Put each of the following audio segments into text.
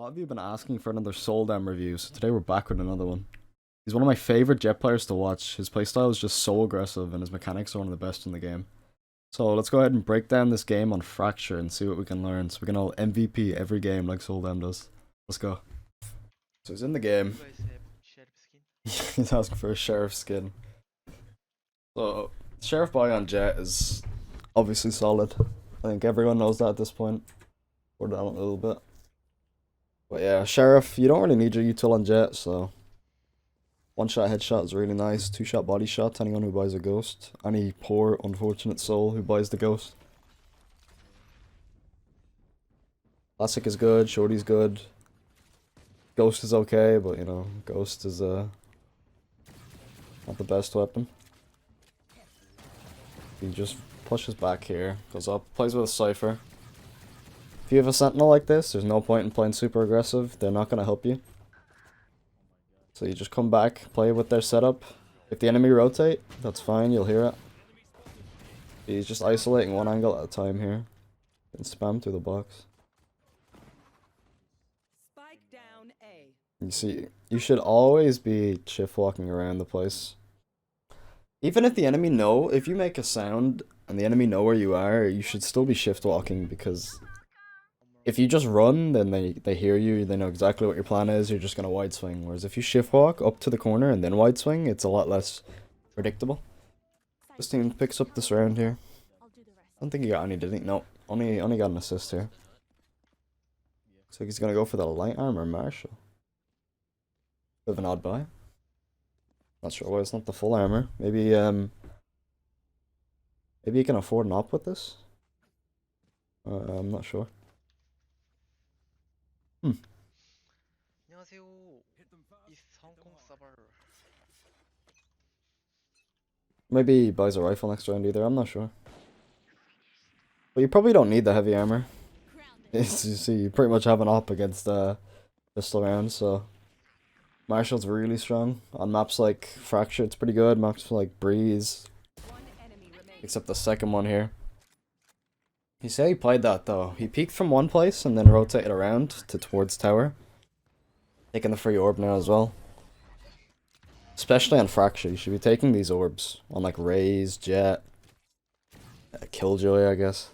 A lot of you have been asking for another Seoldam review, so today we're back with another one. He's one of my favorite Jett players to watch. His playstyle is just so aggressive and his mechanics are one of the best in the game. So let's go ahead and break down this game on Fracture and see what we can learn so we can all MVP every game like Seoldam does. Let's go. So he's in the game. You guys have sheriff skin? He's asking for a sheriff skin. So, sheriff buy on Jett is obviously solid. I think everyone knows that at this point. Or down a little bit. But yeah, sheriff, you don't really need your util on Jett, so one shot headshot is really nice. 2-shot body shot to anyone who buys a ghost. Any poor, unfortunate soul who buys the ghost. Classic is good, shorty's good. Ghost is okay, but you know, ghost is not the best weapon. He just pushes back here, goes up, plays with a Cypher. If you have a sentinel like this, there's no point in playing super aggressive. They're not going to help you. So you just come back, play with their setup. If the enemy rotate, that's fine, you'll hear it. He's just isolating one angle at a time here. And spam through the box. Spike down A. You see, you should always be shift walking around the place. Even if the enemy know, if you make a sound and the enemy know where you are, you should still be shift walking because if you just run, then they hear you, they know exactly what your plan is, you're just gonna wide swing. Whereas if you shift walk up to the corner and then wide swing, it's a lot less predictable. This team picks up this round here. I don't think he got any, did he? No, only got an assist here. Looks like he's gonna go for the light armor Marshall. Bit of an odd buy. Not sure why it's not the full armor. Maybe maybe you can afford an op with this. I'm not sure. 안녕하세요. 이 성공 서버. Maybe he buys a rifle next round either, I'm not sure. But you probably don't need the heavy armor. You see, you pretty much have an op against pistol rounds, so Marshall's really strong. On maps like Fracture, it's pretty good. Maps like Breeze, except the second one here. He said he played that though. He peeked from one place and then rotated around to towards tower. Taking the free orb now as well. Especially on Fracture, you should be taking these orbs on like Raze, Jett, Killjoy, I guess.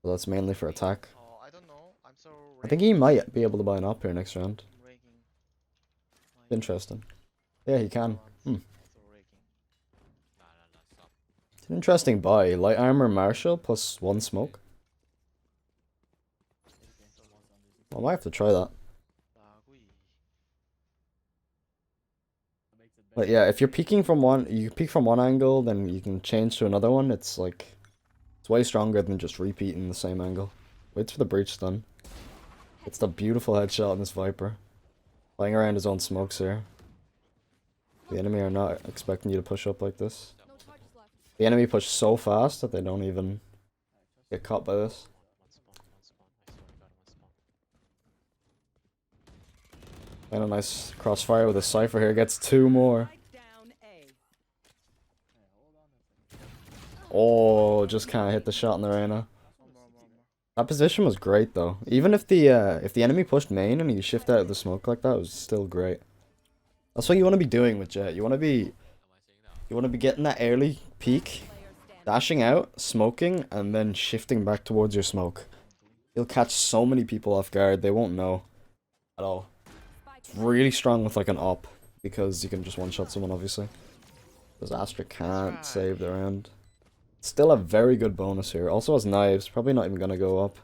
So that's mainly for attack. I don't know. I'm so. I think he might be able to buy an op here next round. Interesting. Yeah, he can. It's an interesting buy. Light armor Marshall plus 1 smoke. I might have to try that. But yeah, if you're peeking from one, you peek from one angle, then you can change to another one. It's like, it's way stronger than just repeating the same angle. Waits for the breach stun. It's the beautiful headshot on this Viper. Playing around his own smokes here. The enemy are not expecting you to push up like this. The enemy push so fast that they don't even get caught by this. And a nice crossfire with a Cypher here. Gets 2 more. Oh, just kind of hit the shot in the arena. That position was great though. Even if the enemy pushed main and you shift out of the smoke like that, it was still great. That's what you want to be doing with Jett. You want to be getting that early peek, dashing out, smoking, and then shifting back towards your smoke. You'll catch so many people off guard. They won't know at all. It's really strong with like an op because you can just one-shot someone obviously. Because Astra can't save the round. Still a very good bonus here. Also has knives. Probably not even gonna go up.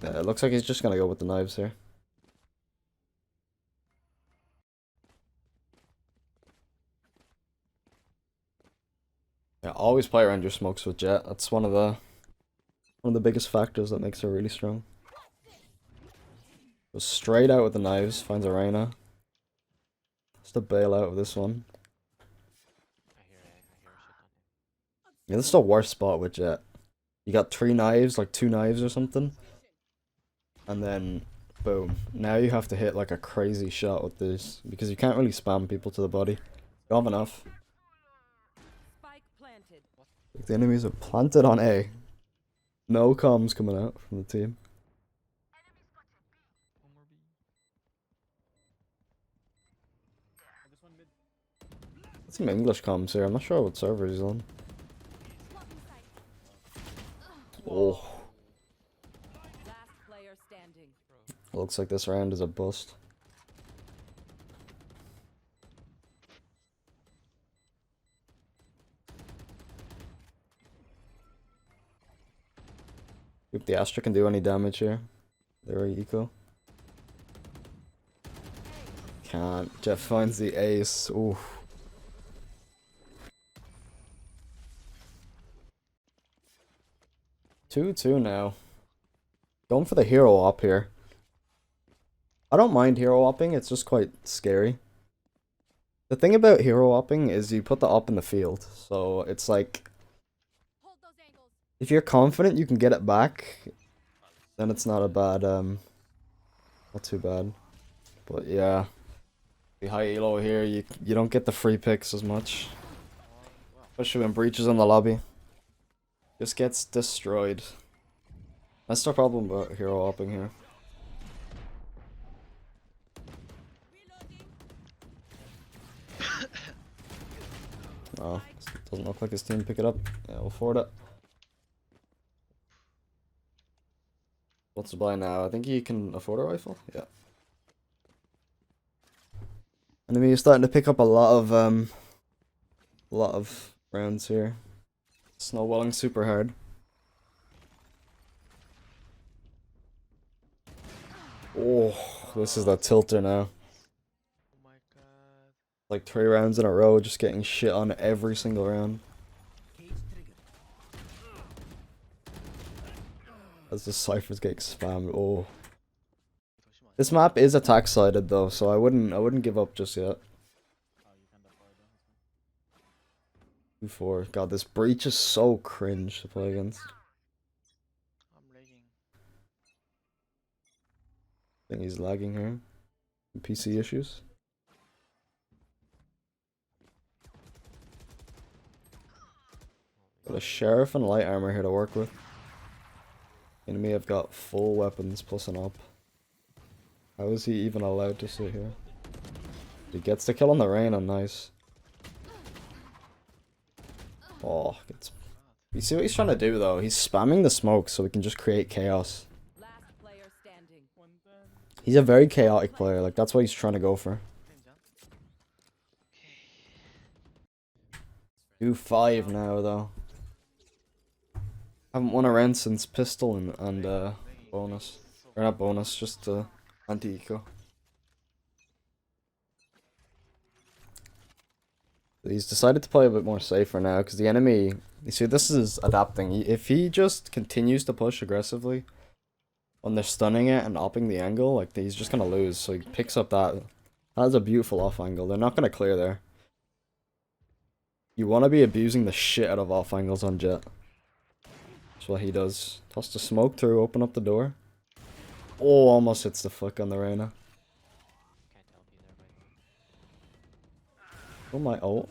Yeah, it looks like he's just gonna go with the knives here. Yeah, always play around your smokes with Jett. That's one of the biggest factors that makes her really strong. Goes straight out with the knives. Finds a Reyna. Just a bail out of this one. Yeah, this is the worst spot with Jett. You got 3 knives, like 2 knives or something. And then, boom. Now you have to hit like a crazy shot with this. Because you can't really spam people to the body. You don't have enough. The enemies are planted on A. No comms coming out from the team. One more B. That's some English comms here. I'm not sure what server he's on. Oh, Last player standing. looks like this round is a bust. If the Astra can do any damage here. They're eco. Can't. Jett finds the ace. Ooh. Two now. Going for the hero op here. I don't mind hero opping, it's just quite scary. The thing about hero opping is you put the op in the field, so it's like Hold those angles. if you're confident you can get it back, then it's not a bad not too bad. But yeah. The high elo here, you don't get the free picks as much. Especially when Breach is in the lobby. Just gets destroyed. That's the problem about hero opping here. Oh, doesn't look like his team pick it up. Yeah, we'll forward it. What's the buy now? I think he can afford a rifle. Yeah. Enemy is starting to pick up a lot of rounds here. Snowballing super hard. Oh, this is the tilter now. Oh my god. Like 3 rounds in a row, just getting shit on every single round. As the ciphers get spammed. Oh, this map is attack sided though, so I wouldn't give up just yet. 2-4. God, this breach is so cringe to play against. I'm lagging. I think he's lagging here. PC issues. Got a sheriff and light armor here to work with. Enemy have got full weapons plus an op. How is he even allowed to sit here? He gets the kill on the Reyna, nice. Oh, you see what he's trying to do though? He's spamming the smoke so we can just create chaos. Last player standing. He's a very chaotic player, like that's what he's trying to go for. 2-5 now though. Haven't won a round since pistol and bonus. Or not bonus, just anti-eco. He's decided to play a bit more safer now because the enemy, you see, this is adapting. If he just continues to push aggressively when they're stunning it and opping the angle, like he's just gonna lose. So he picks up that. That's a beautiful off angle. They're not gonna clear there. You want to be abusing the shit out of off angles on Jett. That's what he does. Toss the smoke through, open up the door. Oh, almost hits the fuck on the Reyna. Oh my ult.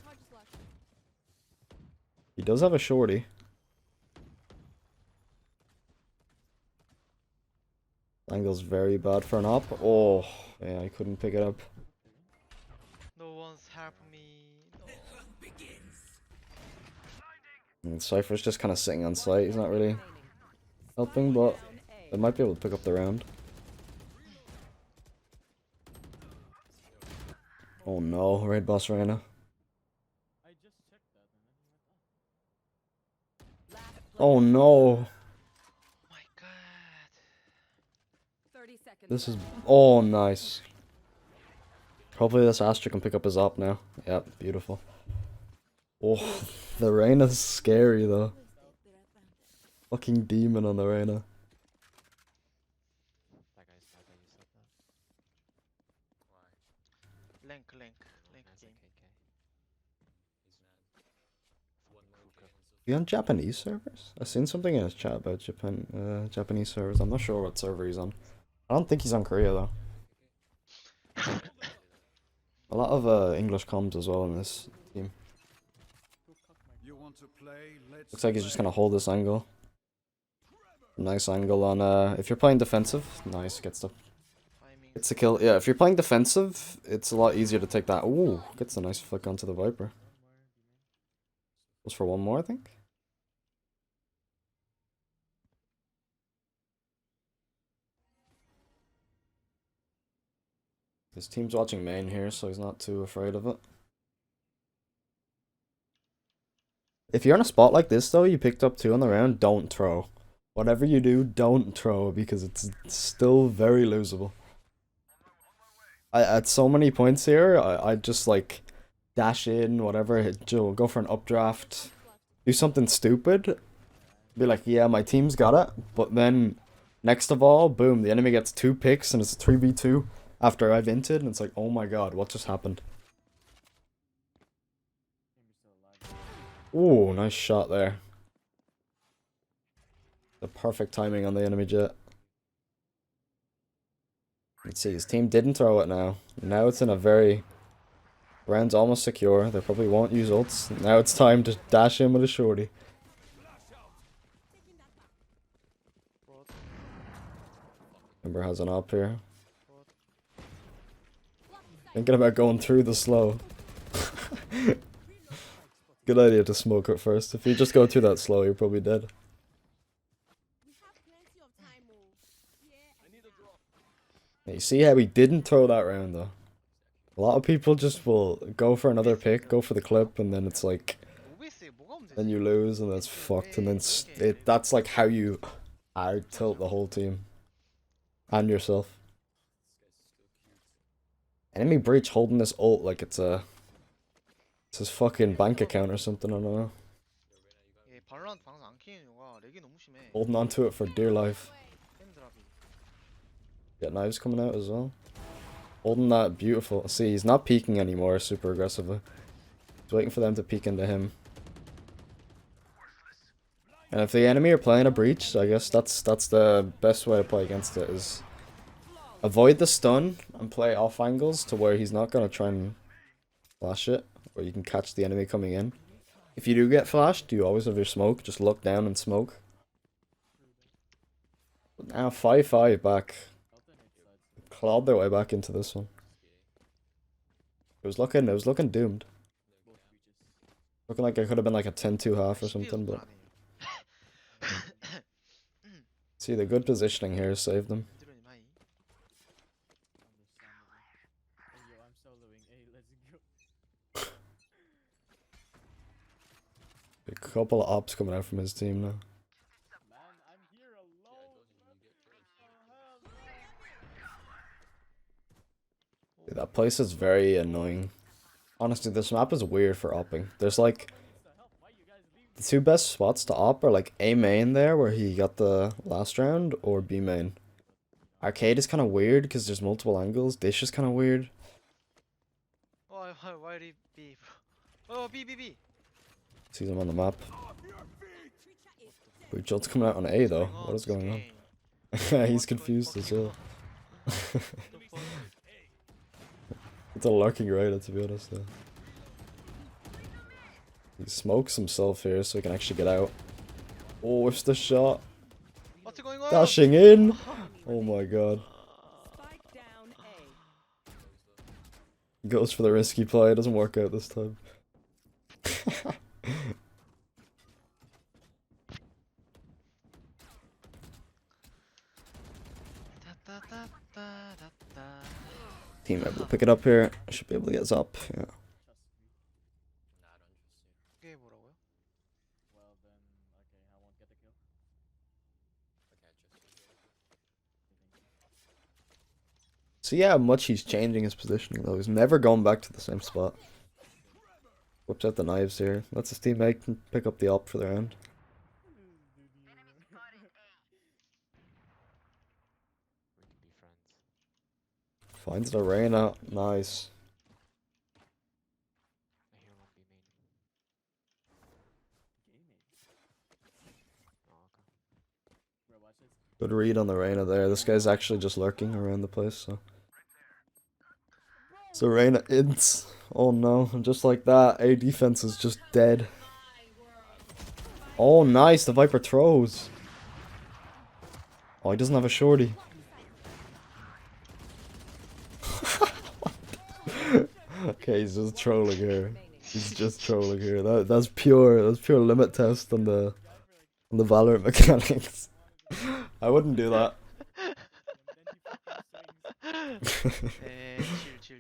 He does have a shorty. Angle's very bad for an op. Oh, yeah, I couldn't pick it up. No one's helping me. No. And Cypher's just kind of sitting on site. He's not really helping, but they might be able to pick up the round. Oh no, raid boss Reyna. Oh no. Oh my god. 30 seconds. This is... Oh, nice. Hopefully this Astra can pick up his op now. Yep, beautiful. Oh, the Reyna's scary though. Fucking demon on the Reyna. Link game. You on Japanese servers? I've seen something in his chat about Japanese servers. I'm not sure what server he's on. I don't think he's on Korea though. A lot of English comms as well in this team. You want to play? Let's Looks like he's just gonna hold this angle. Nice angle on, if you're playing defensive, nice, gets Timing. a kill. Yeah, if you're playing defensive, it's a lot easier to take that. Ooh, gets a nice flick onto the Viper. Goes for one more, I think. His team's watching main here, so he's not too afraid of it. If you're in a spot like this, though, you picked up 2 on the round, don't throw. Whatever you do, don't throw, because it's still very losable. At so many points here, I'd just, like, dash in, whatever, go for an updraft, do something stupid, be like, yeah, my team's got it, but then, next of all, boom, the enemy gets 2 picks, and it's a 3v2 after I've inted, and it's like, oh my god, what just happened? Ooh, nice shot there. The perfect timing on the enemy Jett. Let's see, his team didn't throw it now. Now it's in a very... Round's almost secure. They probably won't use ults. Now it's time to dash in with a shorty. What? Ember has an op here. Thinking about going through the slow. Good idea to smoke it first. If you just go through that slow, you're probably dead. You see how he didn't throw that round though. A lot of people just will go for another pick, go for the clip, and then it's like, OBS에 뭐가 문제지? then you lose and that's fucked. And then that's like how you hard tilt the whole team and yourself. Enemy breach holding this ult like it's his fucking bank account or something. I don't know. 얘 발로란트 방송 안 키는 이유가 렉이 너무 심해. Holding on to it for dear life. 팬드랍이. Got knives coming out as well. Holding that beautiful. See, he's not peeking anymore super aggressively. He's waiting for them to peek into him. And if the enemy are playing a breach, I guess that's the best way to play against it is avoid the stun and play off angles to where he's not gonna try and flash it, or you can catch the enemy coming in. If you do get flashed, you always have your smoke. Just look down and smoke. But now 5-5 back. Clawed their way back into this one. It was looking doomed. Looking like it could have been like a 10-2 half or something, but see, the good positioning here saved them. A couple of ops coming out from his team now. Dude, that place is very annoying. Honestly, this map is weird for opping. There's like the 2 best spots to op are like A main there where he got the last round, or B main. Arcade is kind of weird because there's multiple angles. Dish is kind of weird. Why did B? Oh, B. Sees him on the map. Wait, Jolt's coming out on A though. What is going on? He's confused as well. It's a lurking radar, to be honest. Though. He smokes himself here so he can actually get out. Oh, whiffs the shot. What's going on? Dashing in! Oh my god. Spike down A. Goes for the risky play, it doesn't work out this time. Team able to pick it up here. Should be able to get us up. Yeah. 이게 뭐라고요? See how much he's changing his positioning though. He's never going back to the same spot. Whips out the knives here. Lets his teammate pick up the op for the round. Finds the Reyna. Nice. Good read on the Reyna there. This guy's actually just lurking around the place, so. So Reyna ints. Oh no, and just like that, A defense is just dead. Oh nice, the Viper throws. Oh, he doesn't have a shorty. Okay, he's just trolling here. He's just trolling here. That's pure limit test on the Valorant mechanics. I wouldn't do that.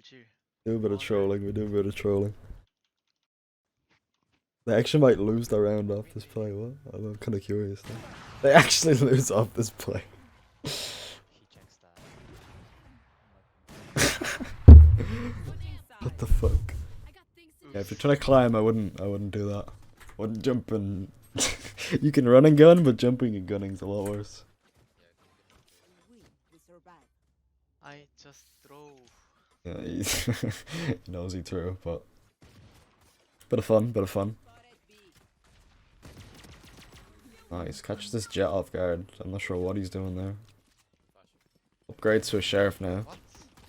chill. Do a bit of trolling, we do a bit of trolling. They actually might lose their round off this play, what? I'm kinda curious now. They actually lose off this play. What the fuck? Yeah, if you're trying to climb, I wouldn't do that. Wouldn't jump and you can run and gun, but jumping and gunning's a lot worse. I just throw. Yeah, he knows he threw, but bit of fun. Nice, catches this Jett off guard. I'm not sure what he's doing there. Upgrades to a sheriff now. What?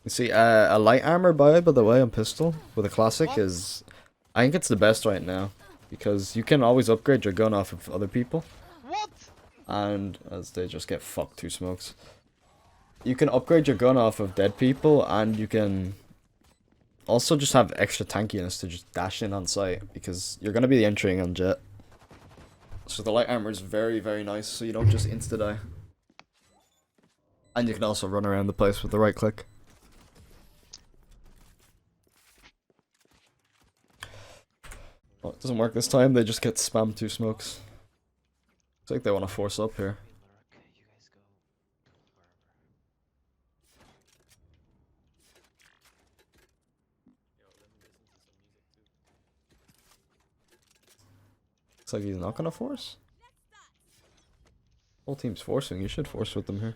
You see, a light armor buy, by the way, on pistol with a classic What? is, I think it's the best right now because you can always upgrade your gun off of other people, What? and as they just get fucked 2 smokes. You can upgrade your gun off of dead people, and you can also just have extra tankiness to just dash in on sight because you're gonna be entering on Jett. So the light armor is very, very nice, so you don't just insta die. And you can also run around the place with the right click. Oh, it doesn't work this time, they just get spammed 2 smokes. Looks like they want to force up here. Looks like he's not gonna force. Whole team's forcing, you should force with them here.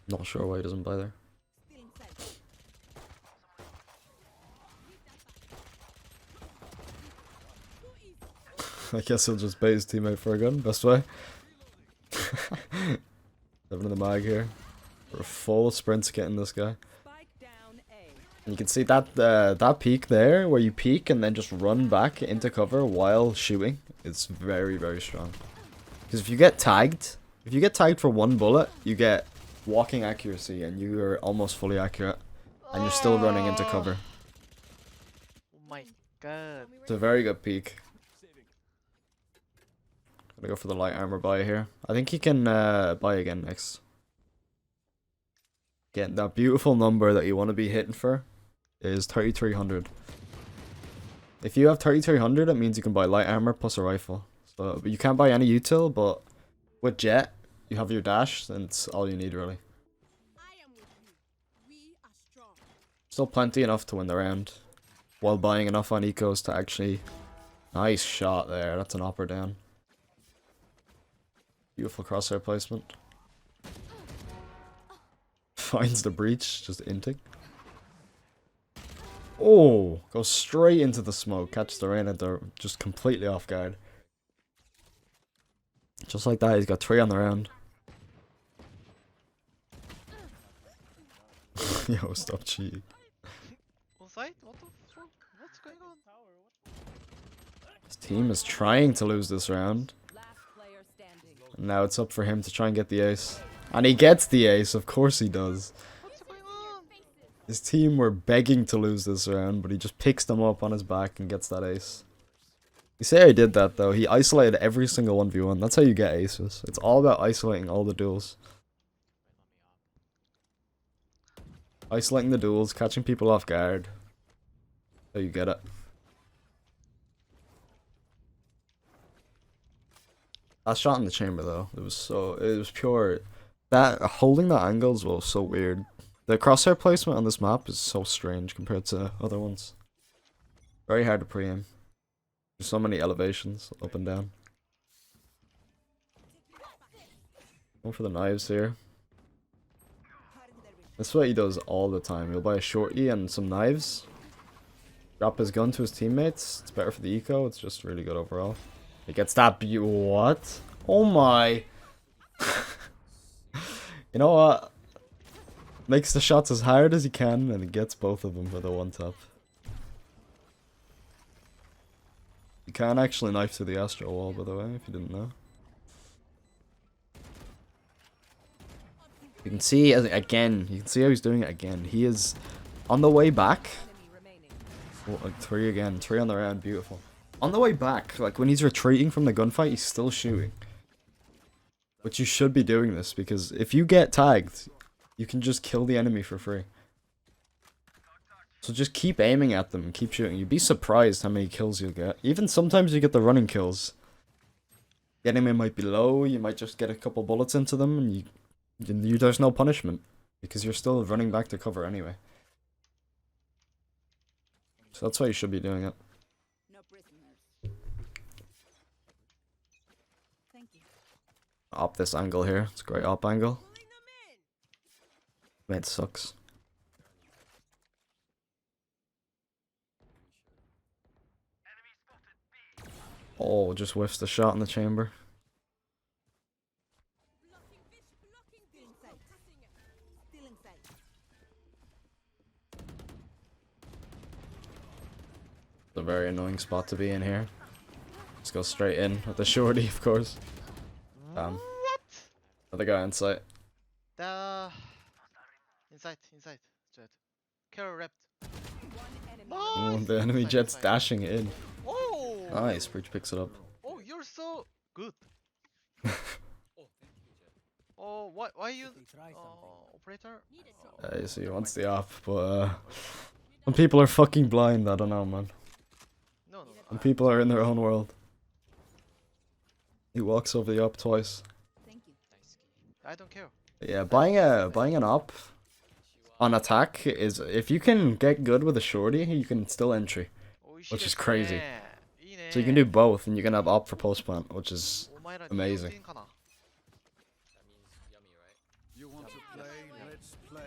Not sure why he doesn't buy there. I guess he'll just bait his teammate for a gun, best way. 7 in the mag here. For a full sprint to getting this guy. And you can see that that peek there, where you peek and then just run back into cover while shooting, it's very, very strong. Because if you get tagged for 1 bullet, you get walking accuracy and you are almost fully accurate. And you're still running into cover. Oh my god. It's a very good peek. Gonna go for the light armor buy here. I think he can buy again next. Again, that beautiful number that you want to be hitting for is 3300. If you have 3300, it means you can buy light armor plus a rifle. So but you can't buy any util, but with Jett, you have your dash, and it's all you need really. Still plenty enough to win the round, while buying enough on ecos to actually... Nice shot there, that's an upper down. Beautiful crosshair placement. Finds the breach, just inting. Oh, goes straight into the smoke. Catch the rain, they're just completely off guard. Just like that, he's got 3 on the round. Yo, stop cheating. On site? What the fuck? What's going on? His team is trying to lose this round. And now it's up for him to try and get the ace. And he gets the ace, of course he does. What's going on? His team were begging to lose this round, but he just picks them up on his back and gets that ace. You say I did that though, he isolated every single 1v1, that's how you get aces. It's all about isolating all the duels. Isolating the duels, catching people off guard. That's how you get it. That shot in the chamber though, it was pure. That holding that angle as well was so weird. The crosshair placement on this map is so strange compared to other ones. Very hard to pre-aim. There's so many elevations up and down. Going for the knives here. That's what he does all the time. He'll buy a shorty and some knives. Drop his gun to his teammates. It's better for the eco. It's just really good overall. He gets that what? Oh my. You know what? Makes the shots as hard as he can and he gets both of them for the 1 tap. You can't actually knife to the astral wall, by the way, if you didn't know. You can see again. You can see how he's doing it again. He is on the way back. Oh, like 3 again. 3 on the round. Beautiful. On the way back, like when he's retreating from the gunfight, he's still shooting. But you should be doing this because if you get tagged, you can just kill the enemy for free. So just keep aiming at them and keep shooting. You'd be surprised how many kills you'll get. Even sometimes you get the running kills. The enemy might be low, you might just get a couple bullets into them and there's no punishment. Because you're still running back to cover anyway. So that's why you should be doing it. No prisoners. Thank you. Op this angle here. It's a great op angle. Mid sucks. Oh, just whiffs the shot in the chamber. It's a very annoying spot to be in here. Just go straight in with the shorty, of course. What? Another guy on site. The inside, Jett. Carol wrapped. Oh, Nice. the enemy Inside, Jett's inside. dashing in. Oh. Nice, Breach picks it up. Oh, you're so good. Oh, why you? Operator. You see, he wants the op, but when people are fucking blind, I don't know, man. No. When people are in their own world. He walks over the op twice. Thank you. I don't care. Yeah, buying an op on attack is, if you can get good with a shorty, you can still entry, which is crazy. So you can do both, and you can have op for post plant, which is amazing. You want to play? Let's play.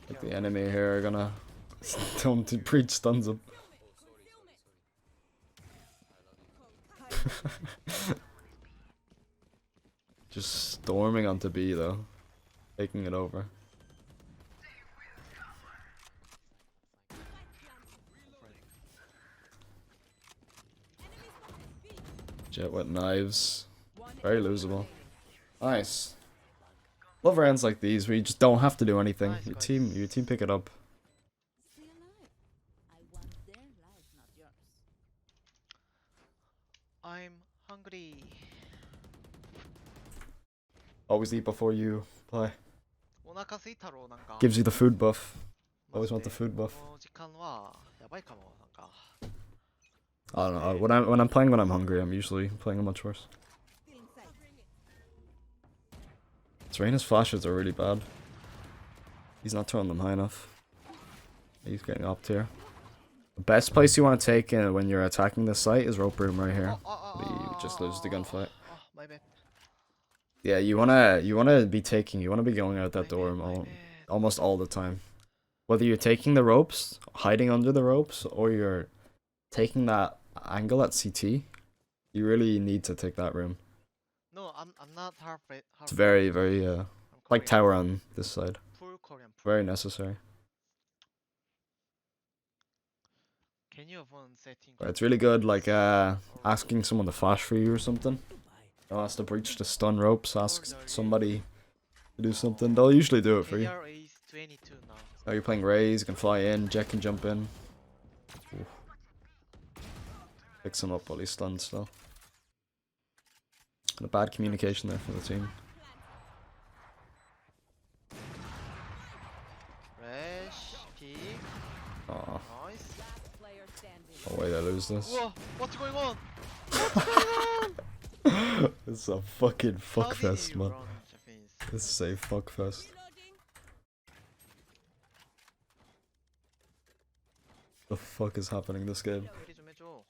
Like the enemy here are gonna don't Breach stuns him. Just storming onto B though, taking it over. Jett with knives, very losable. Nice. Love rounds like these where you just don't have to do anything. Nice, Your guys. team pick it up. Stay alive. I want their life, not yours. I'm hungry. Always eat before you play. お腹空いたろなんか。 Gives you the food buff. Always want the food buff. この時間はやばいかもなんか。 I don't know. When I'm playing when I'm hungry, I'm usually playing much worse. Serena's flashes are really bad. He's not throwing them high enough. He's getting up here. The best place you want to take when you're attacking this site is rope room right here. But you just lose the gunfight. My bad. Yeah, you wanna be going out that door almost all the time. Whether you're taking the ropes, hiding under the ropes, or you're taking that angle at CT, you really need to take that room. No, I'm not half. It's very, very like tower on this side. Full Korean. Very necessary. Can you avoid setting? But it's really good, like asking someone to flash for you or something. Ask the breach to stun ropes, ask somebody to do something. They'll usually do it for you. AR is 22 now. Oh, you're playing Raze, you can fly in, Jett can jump in. Ooh. Picks him up while he's stunned still. And a bad communication there for the team. Fresh pick. Aw, Nice. Last player standing. no way they lose this. Whoa, what's going on? This is a fucking How did fuckfest, you man. run, Japanese? This is a fuckfest. The fuck is happening this game? 미리 좀 해줘.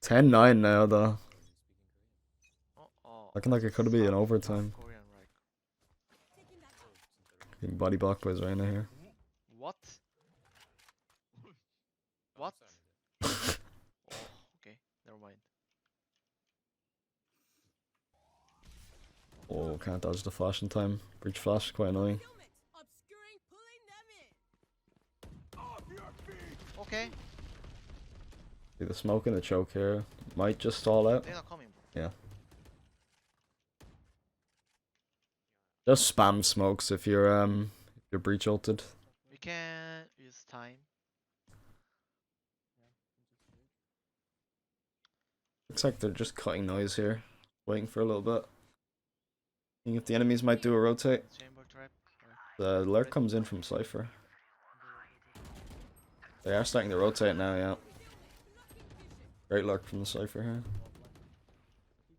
10-9 now though. 어. Looking like it could be an overtime. Korean, right? Getting body blocked by Zrena here. What? What? Oh, okay, never mind. Oh, can't dodge the flash in time. Breach flash, quite annoying. Okay. See the smoke and the choke here. Might just stall out. They're not coming, bro. Yeah. Just spam smokes if you're breach ulted. We can use time. Looks like they're just cutting noise here. Waiting for a little bit. Seeing if the enemies might do a rotate. Chamber trap. The lurk comes in from Cypher. They are starting to rotate now, yeah. Great lurk from the Cypher here.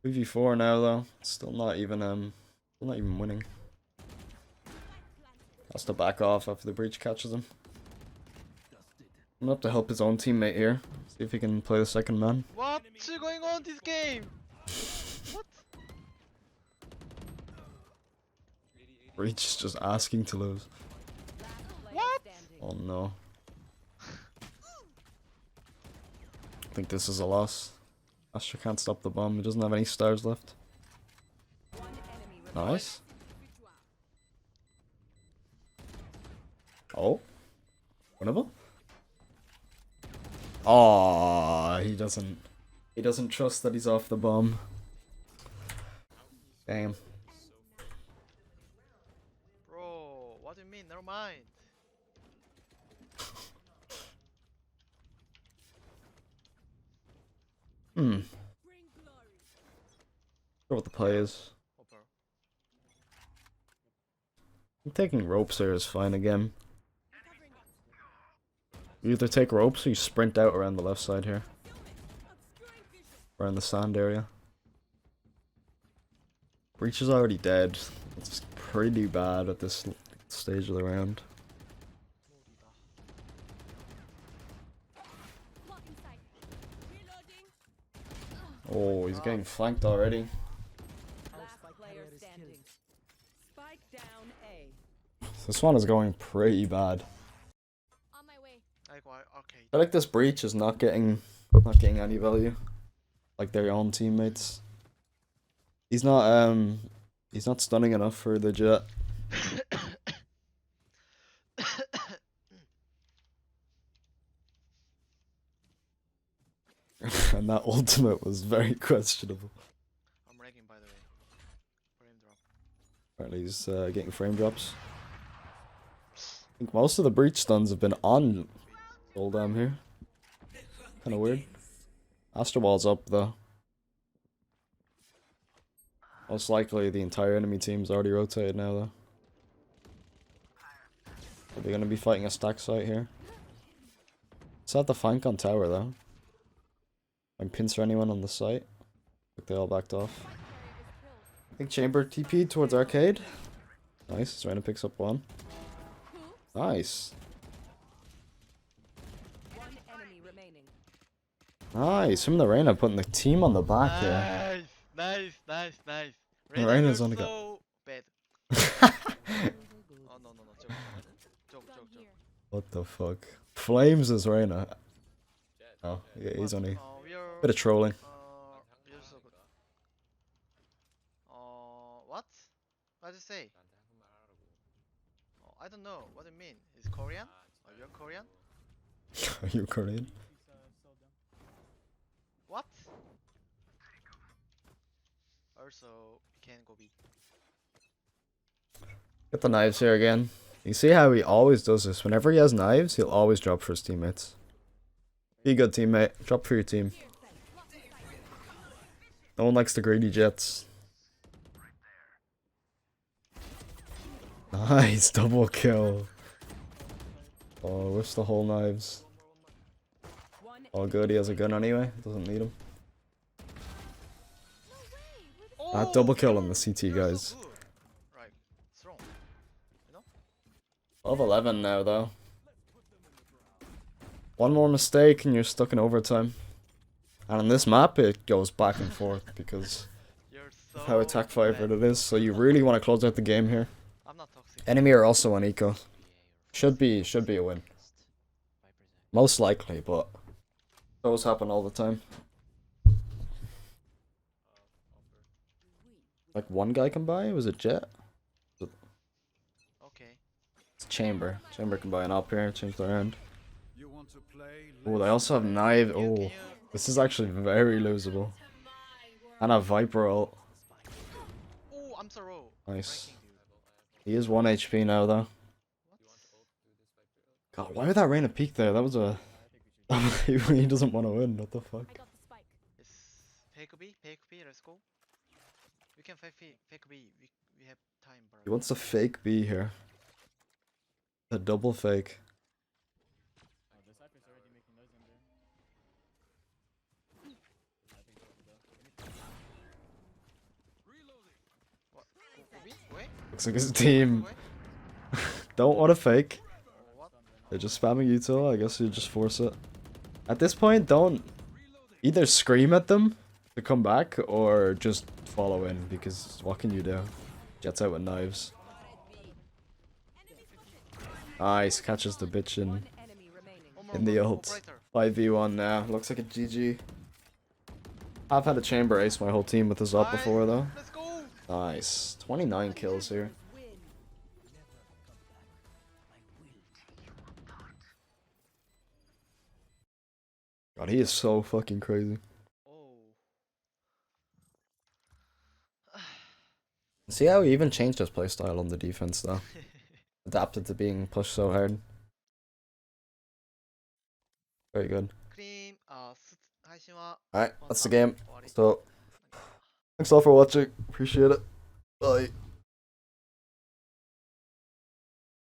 2v4 now though. Still not even winning. Has to back off after the breach catches him. I'm gonna have to help his own teammate here. See if he can play the second man. What's going on this game? What? Breach is just asking to lose. What? Oh no. I think this is a loss. Astra can't stop the bomb. He doesn't have any stars left. Nice. Oh. Winnable? Oh, he doesn't trust that he's off the bomb. Damn. Bro, what do you mean? Never mind. Sure what the play is. Hopper. I'm taking ropes here is fine again. You either take ropes or you sprint out around the left side here. Around the sand area. Breach is already dead. It's pretty bad at this stage of the round. Oh, he's getting flanked already. Last player standing. Spike down A. This one is going pretty bad. On my way. Like why? Okay. I feel like this breach is not getting any value. Like their own teammates. He's not stunning enough for the Jett. And that ultimate was very questionable. I'm ragging by the way. Frame drop. Apparently he's getting frame drops. I think most of the breach stuns have been on Seoldam here. Kinda weird. Astro Wall's up though. Most likely the entire enemy team's already rotated now though. Are they gonna be fighting a stack site here? It's at the flank on tower though. Can pincer anyone on the site? Like they all backed off. I think Chamber TP towards arcade. Nice, Serena picks up one. Nice. One enemy remaining. Nice, him and the Reyna putting the team on the back here. Nice. Reyna's you're only got- so bad. Oh no, joke. What the fuck? Flames is Reyna. Oh, yeah, he's only We're bit of trolling. you're so good. What? What did you say? I don't know. What do you mean? Is Korean? Are you Korean? Are you Korean? What? Also, we can go B. Get the knives here again. You see how he always does this. Whenever he has knives, he'll always drop for his teammates. Be a good teammate. Drop for your team. No one likes the greedy Jets. Nice, double kill. Oh, whiffs the whole knives. All good, he has a gun anyway. Doesn't need him. That double kill on the CT, You're guys. so good. Right, strong. 12-11 now, though. One more mistake and you're stuck in overtime. And on this map, it goes back and forth because You're of so how attack favored bad. it is. So you really want to close out the game here. I'm not toxic. Enemy are also on eco. Should be a win. Most likely, but those happen all the time. Like one guy can buy? Was it Jett? Okay. It's Chamber. Chamber can buy an up here, change the round. You want to play? Oh, they also have knife. Oh, Can you This is actually very losable. And a Viper ult. Oh, I'm sorry. Nice. Ranking, dude. He is 1 HP now, though. What? God, why would that rain a peek there? That was a... he doesn't want to win, what the fuck? I got the spike. Yes. Fake B, let's go. We can fake B. We have time, bro. He wants a fake B here. A double fake. What? Go B? Wait. Looks like his team Wait. don't want to fake. What? They're just spamming util. I guess you just force it. At this point, don't either scream at them to come back or just follow in, because what can you do? Jett's out with knives. Nice, catches the bitch in Enemy remaining. One more, in the one more, ult. operator. 5v1 now. Looks like a GG. I've had a chamber ace my whole team with this up before though. Let's go. Nice. 29 kills here. God, he is so fucking crazy. Oh. See how he even changed his playstyle on the defense though. Adapted to being pushed so hard. Very good. 크림, 配信は Alright, that's the game. 終わり So, thanks all for watching. Appreciate it. Bye.